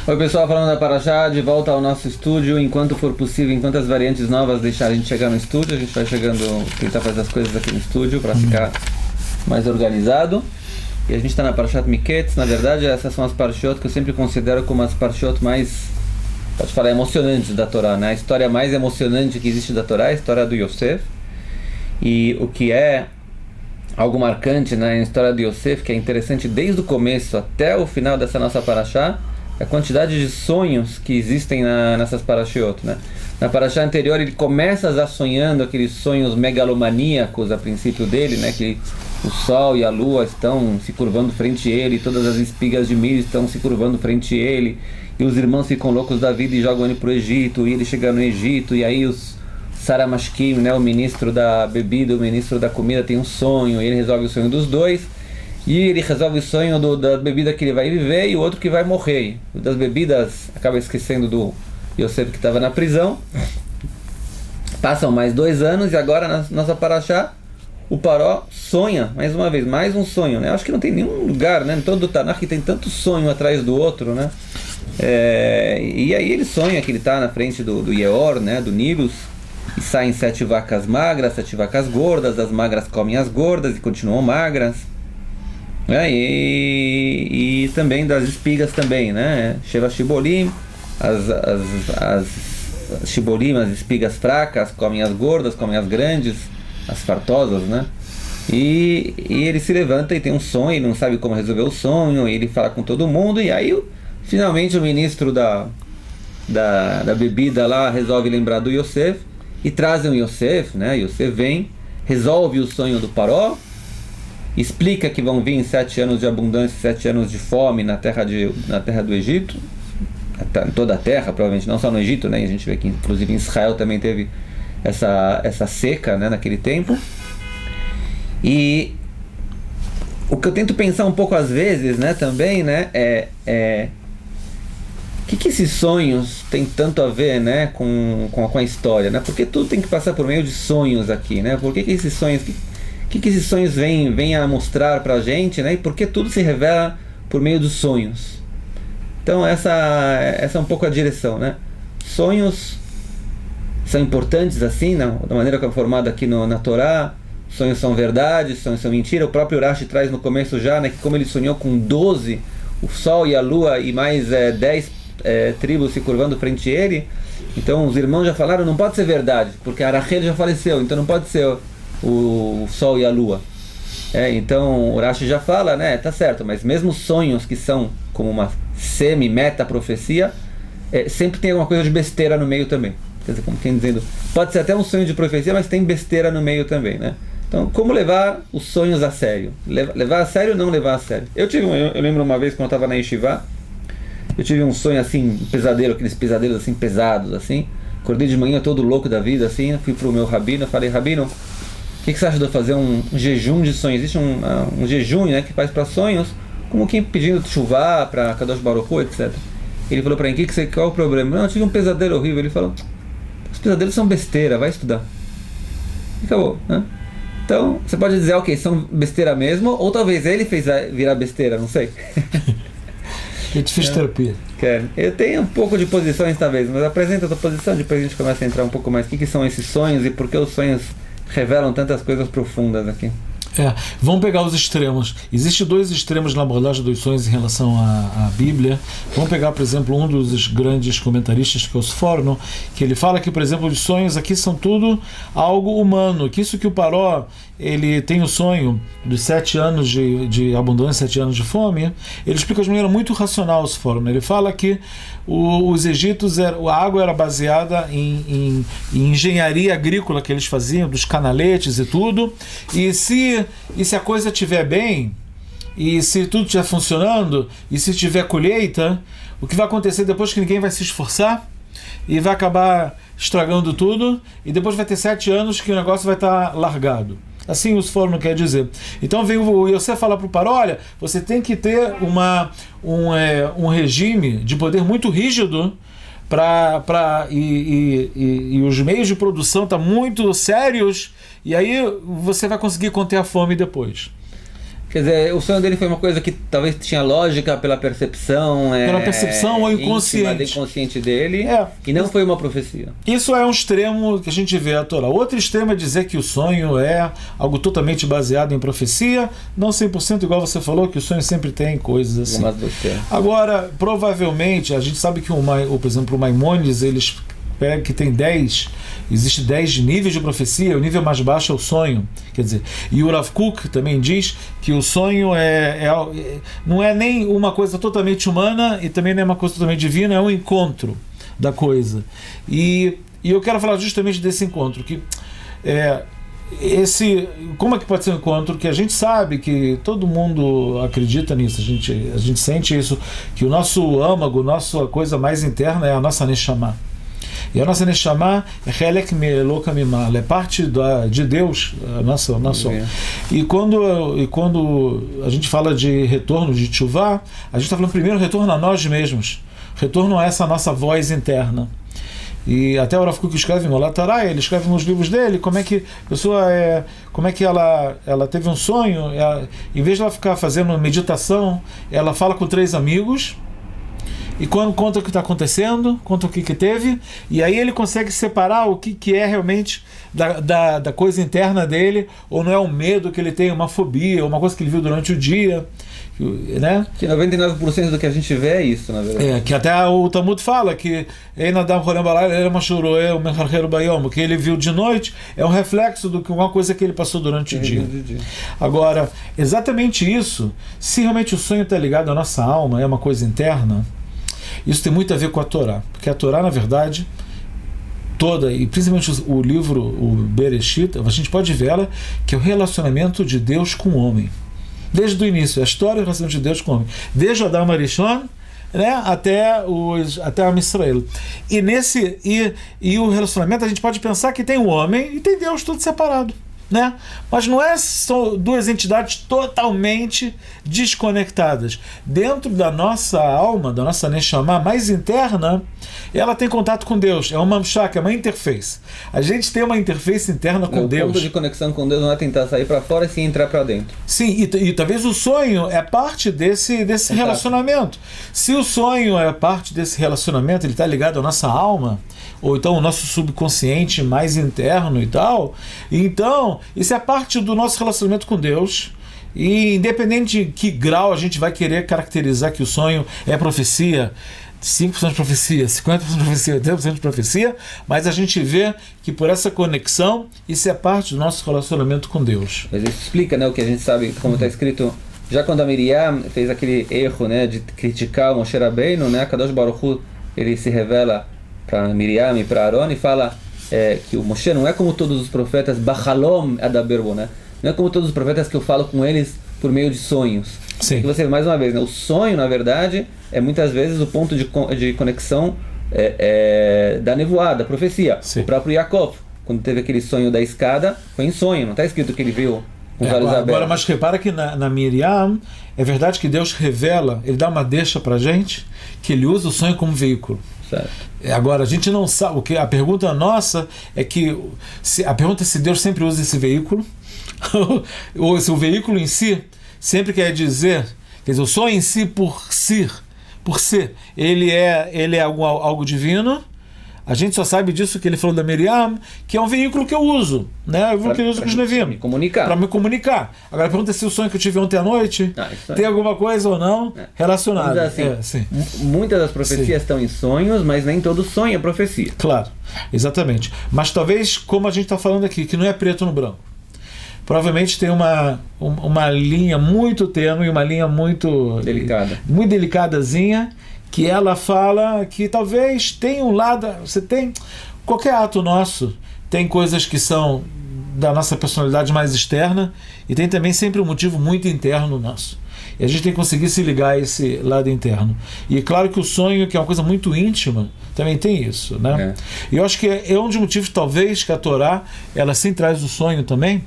Oi pessoal, falando da Parashá, de volta ao nosso estúdio. Enquanto for possível, enquanto as variantes novas deixarem a gente chegar no estúdio, a gente vai tentar fazer as coisas aqui no estúdio para ficar mais organizado. E a gente está na Parashat Miketz. Na verdade, essas são as Parashot que eu sempre considero como as Parashot mais, pode falar, emocionantes da Torá, né? A história mais emocionante que existe da Torá é a história do Yosef. E o que é algo marcante na história do Yosef, que é interessante desde o começo até o final dessa nossa Parashá, a quantidade de sonhos que existem nessas parashiot, né? Na parashá anterior ele começa já sonhando aqueles sonhos megalomaníacos a princípio dele, né? Que o sol e a lua estão se curvando frente a ele, todas as espigas de milho estão se curvando frente a ele, e os irmãos ficam loucos da vida e jogam ele para o Egito, e ele chega no Egito, e aí os Saramashkim, né? O ministro da bebida, o ministro da comida tem um sonho, e ele resolve o sonho dos dois. E ele resolve o sonho da bebida que ele vai viver e o outro que vai morrer. O das bebidas acaba esquecendo do Yosef que estava na prisão. Passam mais 2 anos e agora na nossa Parashá o Paró sonha, mais uma vez, mais um sonho, né? Acho que não tem nenhum lugar, né? Em todo o Tanakh que tem tanto sonho atrás do outro, né? E aí ele sonha que ele está na frente do Yeor, né? Do Nilus, e saem 7 vacas magras, 7 vacas gordas, as magras comem as gordas e continuam magras. E também das espigas também, né? Sheva Shibolim, as Shibolim, as espigas fracas, comem as gordas, comem as grandes, as fartosas, né? E ele se levanta e tem um sonho, ele não sabe como resolver o sonho, ele fala com todo mundo, e aí finalmente o ministro da bebida lá resolve lembrar do Yosef, e trazem o Yosef, né? Yosef vem, resolve o sonho do Paró, explica que vão vir 7 anos de abundância, 7 anos de fome na terra do Egito, em toda a terra, provavelmente, não só no Egito, né? A gente vê que inclusive em Israel também teve essa seca, né, naquele tempo. E o que eu tento pensar um pouco às vezes, né, também, né, o que esses sonhos têm tanto a ver, né, com a história, né? Porque tudo tem que passar por meio de sonhos aqui, né? Por que esses sonhos... O que esses sonhos vêm a mostrar para a gente, né? E por que tudo se revela por meio dos sonhos? Então essa é um pouco a direção, né? Sonhos são importantes assim, da maneira que é formado aqui na Torá. Sonhos são verdade, sonhos são mentira. O próprio Rashi traz no começo já, né, que como ele sonhou com 12, o sol e a lua e mais 10 tribos se curvando frente a ele, então os irmãos já falaram, não pode ser verdade, porque a Rachel já faleceu, então não pode ser o sol e a lua. Então o Rashi já fala, né, tá certo, mas mesmo sonhos que são como uma semi-meta profecia, sempre tem alguma coisa de besteira no meio também. Quer dizer, como quem dizendo, pode ser até um sonho de profecia, mas tem besteira no meio também, né? Então, como levar os sonhos a sério? Levar a sério ou não levar a sério? Eu lembro uma vez quando eu estava na Yeshiva, eu tive um sonho assim, um pesadelo, aqueles pesadelos assim pesados assim. Acordei de manhã todo louco da vida assim, fui pro meu rabino, falei, rabino, o que você acha de eu fazer um jejum de sonhos? Existe um jejum, né, que faz para sonhos, como quem pedindo chuva para Kadosh Baruch Hu, etc. Ele falou para mim, qual é o problema? Não, eu tive um pesadelo horrível. Ele falou, os pesadelos são besteira, vai estudar. E acabou, né? Então, você pode dizer, ok, são besteira mesmo, ou talvez ele fez virar besteira, não sei. É difícil terapia. Eu tenho um pouco de posições talvez, mas apresenta a tua posição, depois a gente começa a entrar um pouco mais. O que são esses sonhos e por que os sonhos revelam tantas coisas profundas aqui? Vamos pegar os extremos. Existem 2 extremos na abordagem dos sonhos em relação à Bíblia. Vamos pegar, por exemplo, um dos grandes comentaristas, que é o Sforno, que ele fala que, por exemplo, os sonhos aqui são tudo algo humano, que isso que o Paró, ele tem o sonho dos 7 anos de abundância, 7 anos de fome, ele explica de maneira muito racional o Sforno. Ele fala que os egípcios, a água era baseada em engenharia agrícola que eles faziam, dos canaletes e tudo, e se a coisa estiver bem, e se tudo estiver funcionando, e se tiver colheita, o que vai acontecer depois é que ninguém vai se esforçar, e vai acabar estragando tudo, e depois vai ter 7 anos que o negócio vai estar largado. Assim o Sforno quer dizer. Então vem o Yosef falar para o Paró, olha, você tem que ter um regime de poder muito rígido e os meios de produção estão muito sérios, e aí você vai conseguir conter a fome depois. Quer dizer, o sonho dele foi uma coisa que talvez tinha lógica pela percepção. Pela percepção ou inconsciente. Inconsciente dele. E não foi uma profecia. Isso é um extremo que a gente vê a Torá. Outro extremo é dizer que o sonho é algo totalmente baseado em profecia. Não 100% igual você falou, que o sonho sempre tem coisas assim. Agora, provavelmente, a gente sabe que, por exemplo, o Maimônides, eles pega que tem 10, existe 10 níveis de profecia, o nível mais baixo é o sonho, quer dizer, e o Rav Kook também diz que o sonho não é nem uma coisa totalmente humana e também não é uma coisa totalmente divina, é um encontro da coisa, e eu quero falar justamente desse encontro, que como é que pode ser um encontro que a gente sabe que todo mundo acredita nisso, a gente sente isso, que o nosso âmago, nossa coisa mais interna é a nossa Neshama. E a nossa Neshama é Helek Meloka Mimal, é parte de Deus, a nossa. E quando a gente fala de retorno, de Tchuvá, a gente está falando primeiro retorno a nós mesmos, retorno a essa nossa voz interna. E até o Rav Kook escreve em Molatarai, ele escreve nos livros dele como é que a pessoa como é que ela teve um sonho, em vez de ela ficar fazendo meditação, ela fala com 3 amigos. E quando conta o que está acontecendo, conta o que teve, e aí ele consegue separar o que é realmente da coisa interna dele, ou não é um medo que ele tem, uma fobia, uma coisa que ele viu durante o dia, né? Que 99% do que a gente vê é isso, na verdade. Que até o Talmud fala que o que ele viu de noite é um reflexo de uma coisa que ele passou durante o dia. Agora, exatamente isso, se realmente o sonho está ligado à nossa alma, é uma coisa interna, isso tem muito a ver com a Torá, porque a Torá, na verdade, toda, e principalmente o livro, o Bereshit, a gente pode ver ela, que é o relacionamento de Deus com o homem. Desde o início, a história do relacionamento de Deus com o homem. Desde o Adam Arishon, né, até a Israel. E o relacionamento, a gente pode pensar que tem o homem e tem Deus tudo separado. Né? Mas não são 2 entidades totalmente desconectadas. Dentro da nossa alma, da nossa Neshama mais interna, ela tem contato com Deus. É uma mamshak, é uma interface. A gente tem uma interface interna com Deus. O ponto de conexão com Deus não é tentar sair para fora e sim entrar para dentro. Sim, e talvez o sonho é parte desse relacionamento. Se o sonho é parte desse relacionamento, ele está ligado à nossa alma, ou então o nosso subconsciente mais interno e tal, então isso é parte do nosso relacionamento com Deus. E independente de que grau a gente vai querer caracterizar que o sonho é profecia, 5% de profecia, 50% de profecia, 80% de profecia, mas a gente vê que por essa conexão, isso é parte do nosso relacionamento com Deus. Mas isso explica, né, o que a gente sabe, como está escrito, já quando a Miriam fez aquele erro, né, de criticar o Moshe Rabbeinu, né, Kadosh Baruch Hu, ele se revela para Miriam e para Aaron e fala que o Moshe não é como todos os profetas, Bachalom Adaberbo, né? Não é como todos os profetas que eu falo com eles por meio de sonhos. Sim. Que você, mais uma vez, né? O sonho, na verdade, é muitas vezes o ponto de conexão da nevoada, da profecia. Sim. O próprio Yaakov, quando teve aquele sonho da escada, foi em sonho, não está escrito que ele viu com os olhos abertos. Agora, mas repara que na Miriam, é verdade que Deus revela, ele dá uma deixa pra gente, que ele usa o sonho como veículo. Certo. Agora, a gente não sabe, a pergunta nossa é que, a pergunta é se Deus sempre usa esse veículo, ou se o veículo em si sempre quer dizer, o sonho em si por ser, ele é algo divino. A gente só sabe disso que ele falou da Miriam, que é um veículo que eu uso, né? Eu uso com os Nevim. Para me comunicar. Agora a pergunta é se o sonho que eu tive ontem à noite tem alguma coisa ou não relacionada. Assim, muitas das profecias estão em sonhos, mas nem todo sonho é profecia. Claro, exatamente. Mas talvez, como a gente está falando aqui, que não é preto no branco. Provavelmente tem uma linha muito tênue, uma linha muito delicadazinha, que ela fala que talvez tenha um lado, você tem, qualquer ato nosso tem coisas que são da nossa personalidade mais externa e tem também sempre um motivo muito interno nosso. E a gente tem que conseguir se ligar a esse lado interno. E é claro que o sonho, que é uma coisa muito íntima, também tem isso, né? E eu acho que é um dos motivos, talvez, que a Torá, ela sim traz o sonho também,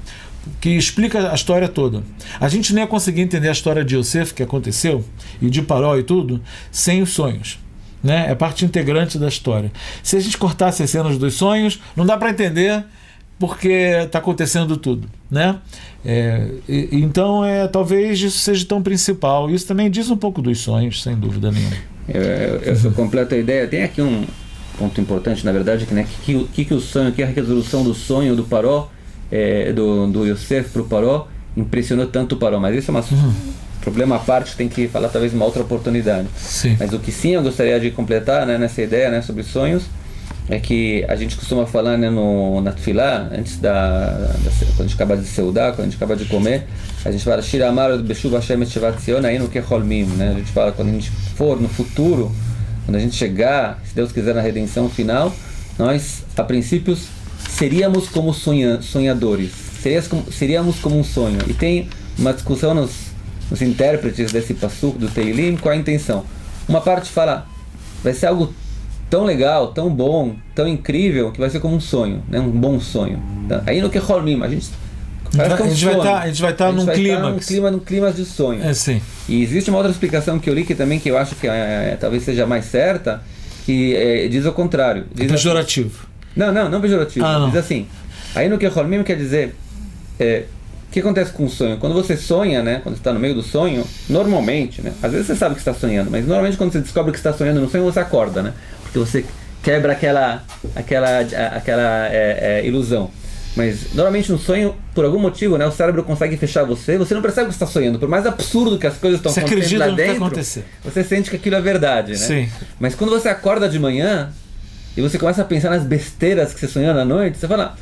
que explica a história toda. A gente nem ia conseguir entender a história de Yosef, que aconteceu, e de Paró e tudo, sem os sonhos, né? É parte integrante da história. Se a gente cortasse as cenas dos sonhos, não dá para entender porque está acontecendo tudo, né? Então, talvez isso seja tão principal. Isso também diz um pouco dos sonhos, sem dúvida nenhuma. Eu completo a ideia. Tem aqui um ponto importante, na verdade, que o sonho, que a resolução do sonho do Paró, do Yosef para o Paró, impressionou tanto o Paró. Mas isso é um problema à parte, tem que falar talvez uma outra oportunidade. Sim. Mas o que sim eu gostaria de completar, né, nessa ideia, né, sobre sonhos, é que a gente costuma falar, né, na Tfilá, antes quando a gente acaba de seudar, quando a gente acaba de comer, a gente fala Shir Amar Beshuv Hashem et Shevat Zion Ainu Kecholmim, né? A gente fala, quando a gente for no futuro, quando a gente chegar, se Deus quiser, na redenção final, nós, a princípios, seríamos como sonhadores, seríamos como um sonho. E tem uma discussão nos intérpretes desse Pasuk do Teilim, qual a intenção? Uma parte fala, vai ser algo tão legal, tão bom, tão incrível, que vai ser como um sonho, né? Um bom sonho. Então, aí no Kecholmim, a gente vai estar num clima de sonho. Sim. E existe uma outra explicação que eu li que eu acho que talvez seja mais certa, que diz o contrário. Diz pejorativo. Assim, não pejorativo. Não. Diz assim, aí no Kecholmim quer dizer, o que acontece com o sonho? Quando você sonha, né, quando você está no meio do sonho, normalmente, né, às vezes você sabe que está sonhando, mas normalmente quando você descobre que está sonhando no sonho, você acorda, né? Porque você quebra aquela ilusão. Mas normalmente no sonho, por algum motivo, né, o cérebro consegue fechar você não percebe que você está sonhando. Por mais absurdo que as coisas estão acontecendo lá dentro, você sente que aquilo é verdade, né? Sim. Mas quando você acorda de manhã e você começa a pensar nas besteiras que você sonhou na noite, você fala,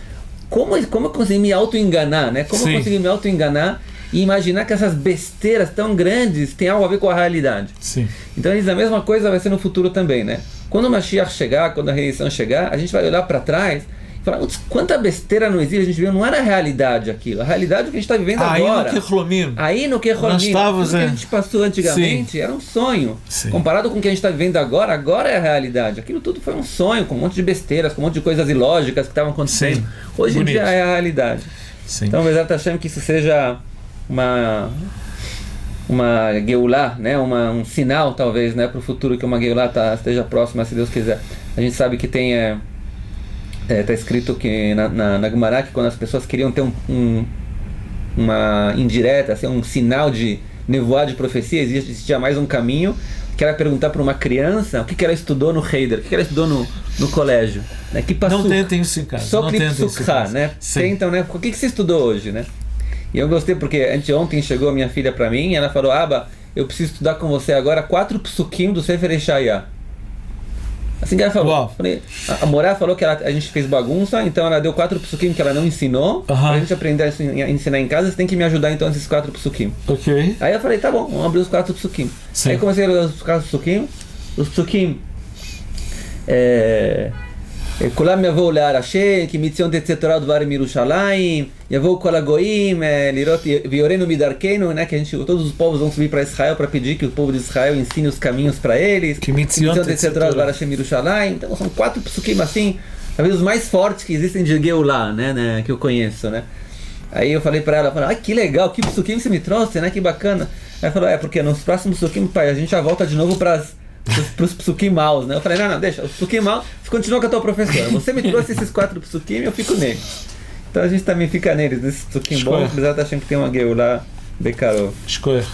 como eu consegui me auto-enganar, né? Como eu consegui me auto-enganar e imaginar que essas besteiras tão grandes têm algo a ver com a realidade. Sim. Então ele diz a mesma coisa vai ser no futuro também, né? Quando o Mashiach chegar, quando a redenção chegar, a gente vai olhar para trás e falar, quanta besteira no exílio a gente viu, não era a realidade aquilo. A realidade é o que a gente está vivendo agora. Aí no Kecholmim, tudo que a gente passou antigamente era um sonho. Sim. Comparado com o que a gente está vivendo agora é a realidade. Aquilo tudo foi um sonho, com um monte de besteiras, com um monte de coisas ilógicas que estavam acontecendo. Sim. Hoje em dia é a realidade. Sim. Então, Bezerra Hashem, que isso seja uma Geulá, né? Um sinal, talvez, né, para o futuro, que uma Geulá esteja próxima, se Deus quiser. A gente sabe que tem está escrito que na Gemara, que quando as pessoas queriam ter uma indireta, assim, um sinal de nevoar de profecia, existia mais um caminho, que era perguntar para uma criança o que ela estudou no Heider, o que ela estudou no colégio, né? Que passou, não tentem isso em casa. Só Klipsukha, né? Tentam, né? O que você estudou hoje, né? E eu gostei porque anteontem chegou a minha filha para mim e ela falou, Aba, eu preciso estudar com você agora 4 psukim do Sefer Yeshaya. Assim que ela falou. Falei, a Morá falou que a gente fez bagunça, então ela deu 4 psukim que ela não ensinou. Pra gente aprender a ensinar em casa, você tem que me ajudar então nesses 4 psukim. Ok. Aí eu falei, tá bom, vamos abrir os 4 psukim. Aí comecei a ler os 4 psukim. Os psukim כולם יבואו להר השם, כי מציון תצא תורה ודברים מירושלים, יבואו כל הגויים לראות ויורנו מדרכנו, né, que todos os povos vão subir para Israel para pedir que o povo de Israel ensine os caminhos para eles. Que mציון תצא תורה ודבר השם מירושלים. Então são 4 psukim assim, talvez os mais fortes que existem de Geulá, né, que eu conheço, né. Aí eu falei para ela, que legal, que psukim você me trouxe, né, que bacana. Aí ela falou, porque nos próximos psukim, pai, a gente já volta de novo para os psukim maus, né? Eu falei, não, deixa, os psukim maus, você continua com a tua professora. Você me trouxe esses 4 psukim e eu fico neles. Então a gente também fica neles, nesses psukim bons, apesar de estar achando que tem uma Geulá Bekarov. Escolha.